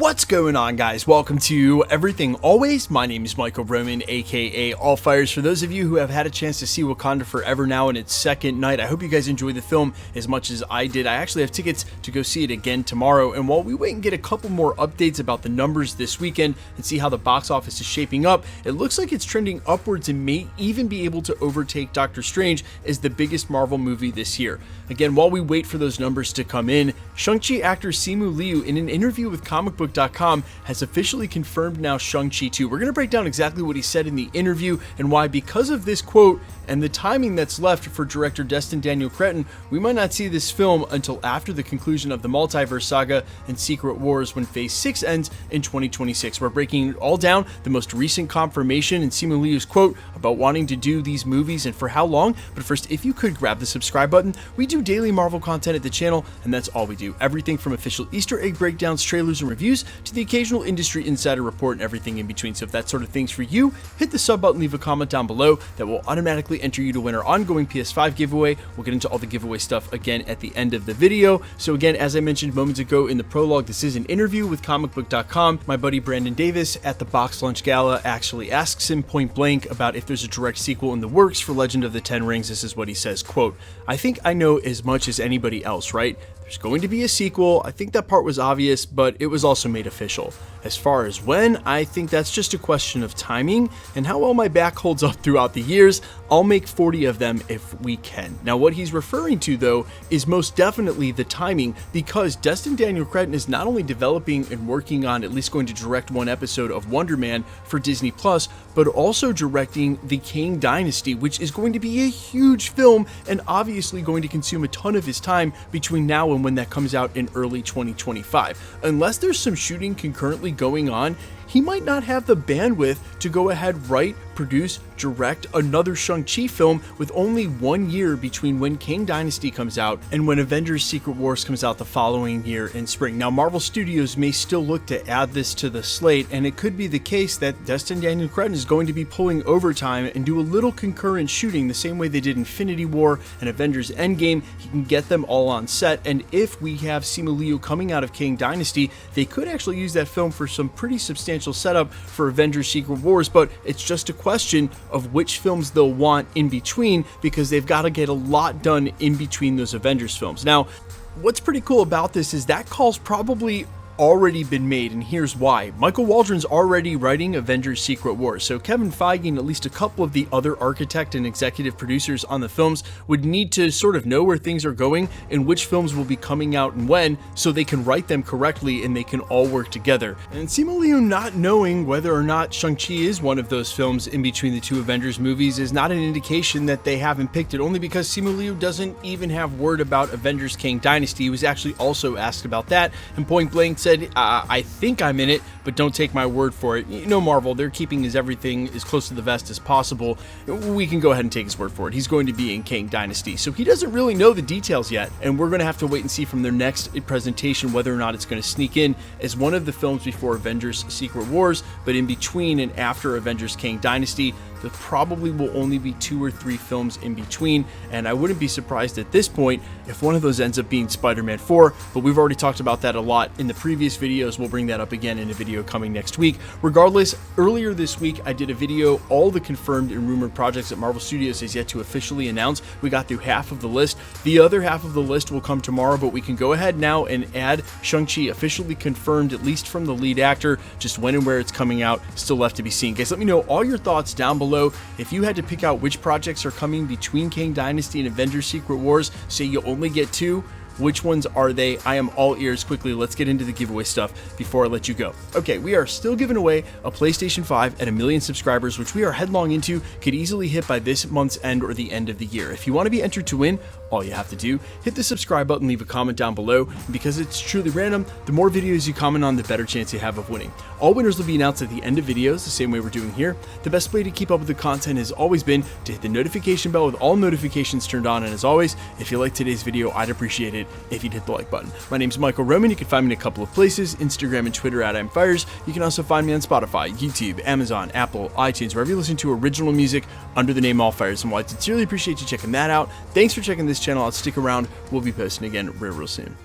What's going on, guys? Welcome to Everything Always. My name is Michael Roman, aka Allfires. For those of you who have had a chance to see Wakanda Forever now in its second night, I hope you guys enjoyed the film as much as I did. I actually have tickets to go see it again tomorrow, and while we wait and get a couple more updates about the numbers this weekend and see how the box office is shaping up, it looks like it's trending upwards and may even be able to overtake Doctor Strange as the biggest Marvel movie this year. Again, while we wait for those numbers to come in, Shang-Chi actor Simu Liu, in an interview with comicbook.com, has officially confirmed now Shang-Chi 2. We're going to break down exactly what he said in the interview and why, because of this quote and the timing that's left for director Destin Daniel Cretton, we might not see this film until after the conclusion of the multiverse saga and Secret Wars when Phase 6 ends in 2026. We're breaking it all down, the most recent confirmation in Simu Liu's quote about wanting to do these movies and for how long. But first, if you could grab the subscribe button. We do daily Marvel content at the channel, and that's all we do. Everything from official Easter egg breakdowns, trailers, and reviews to the occasional industry insider report and everything in between. So if that sort of thing's for you, hit the sub button, leave a comment down below. That will automatically enter you to win our ongoing PS5 giveaway. We'll get into all the giveaway stuff again at the end of the video. So again, as I mentioned moments ago in the prologue, this is an interview with comicbook.com. My buddy Brandon Davis at the Box Lunch Gala actually asks him point blank about if there's a direct sequel in the works for Legend of the Ten Rings. This is what he says, quote, "I think I know as much as anybody else, right? There's going to be a sequel. I think that part was obvious, but it was also made official. As far as when, I think that's just a question of timing and how well my back holds up throughout the years. I'll make 40 of them if we can." Now, what he's referring to, though, is most definitely the timing, because Destin Daniel Cretton is not only developing and working on at least going to direct one episode of Wonder Man for Disney+, but also directing the Kang Dynasty, which is going to be a huge film and obviously going to consume a ton of his time between now and when that comes out in early 2025. Unless there's some shooting concurrently going on, he might not have the bandwidth to go ahead, write, produce, direct another Shang-Chi film with only 1 year between when Kang Dynasty comes out and when Avengers Secret Wars comes out the following year in spring. Now, Marvel Studios may still look to add this to the slate, and it could be the case that Destin Daniel Cretton is going to be pulling overtime and do a little concurrent shooting the same way they did Infinity War and Avengers Endgame. He can get them all on set, and if we have Simu Liu coming out of Kang Dynasty, they could actually use that film for some pretty substantial setup for Avengers Secret Wars, but it's just a question of which films they'll want in between, because they've got to get a lot done in between those Avengers films. Now, what's pretty cool about this is that call's probably already been made, and here's why. Michael Waldron's already writing Avengers Secret Wars, so Kevin Feige and at least a couple of the other architect and executive producers on the films would need to sort of know where things are going and which films will be coming out and when, so they can write them correctly and they can all work together. And Simu Liu not knowing whether or not Shang-Chi is one of those films in between the two Avengers movies is not an indication that they haven't picked it, only because Simu Liu doesn't even have word about Avengers Kang Dynasty. He was actually also asked about that, and point blank said, I think I'm in it, but don't take my word for it. You know, Marvel, they're keeping everything as close to the vest as possible. We can go ahead and take his word for it. He's going to be in Kang Dynasty, so he doesn't really know the details yet, and we're going to have to wait and see from their next presentation whether or not it's going to sneak in as one of the films before Avengers Secret Wars, but in between and after Avengers Kang Dynasty. There probably will only be 2 or 3 films in between, and I wouldn't be surprised at this point if one of those ends up being Spider-Man 4, but we've already talked about that a lot in the previous videos. We'll bring that up again in a video coming next week. Regardless, earlier this week I did a video, all the confirmed and rumored projects that Marvel Studios has yet to officially announce. We got through half of the list. The other half of the list will come tomorrow, but we can go ahead now and add Shang-Chi, officially confirmed, at least from the lead actor. Just when and where it's coming out, still left to be seen. Guys, let me know all your thoughts down below. If you had to pick out which projects are coming between Kang Dynasty and Avengers Secret Wars, say you only get 2, which ones are they? I am all ears. Quickly, let's get into the giveaway stuff before I let you go. Okay, we are still giving away a PlayStation 5 at 1 million subscribers, which we are headlong into, could easily hit by this month's end or the end of the year. If you want to be entered to win, all you have to do, hit the subscribe button, leave a comment down below, and because it's truly random, the more videos you comment on, the better chance you have of winning. All winners will be announced at the end of videos, the same way we're doing here. The best way to keep up with the content has always been to hit the notification bell with all notifications turned on, and as always, if you like today's video, I'd appreciate it if you'd hit the like button. My name's Michael Roman. You can find me in a couple of places, Instagram and Twitter at @I'mFires. You can also find me on Spotify, YouTube, Amazon, Apple, iTunes, wherever you listen to original music under the name Allfires. And while I sincerely appreciate you checking that out, thanks for checking this channel out. Stick around. We'll be posting again real soon.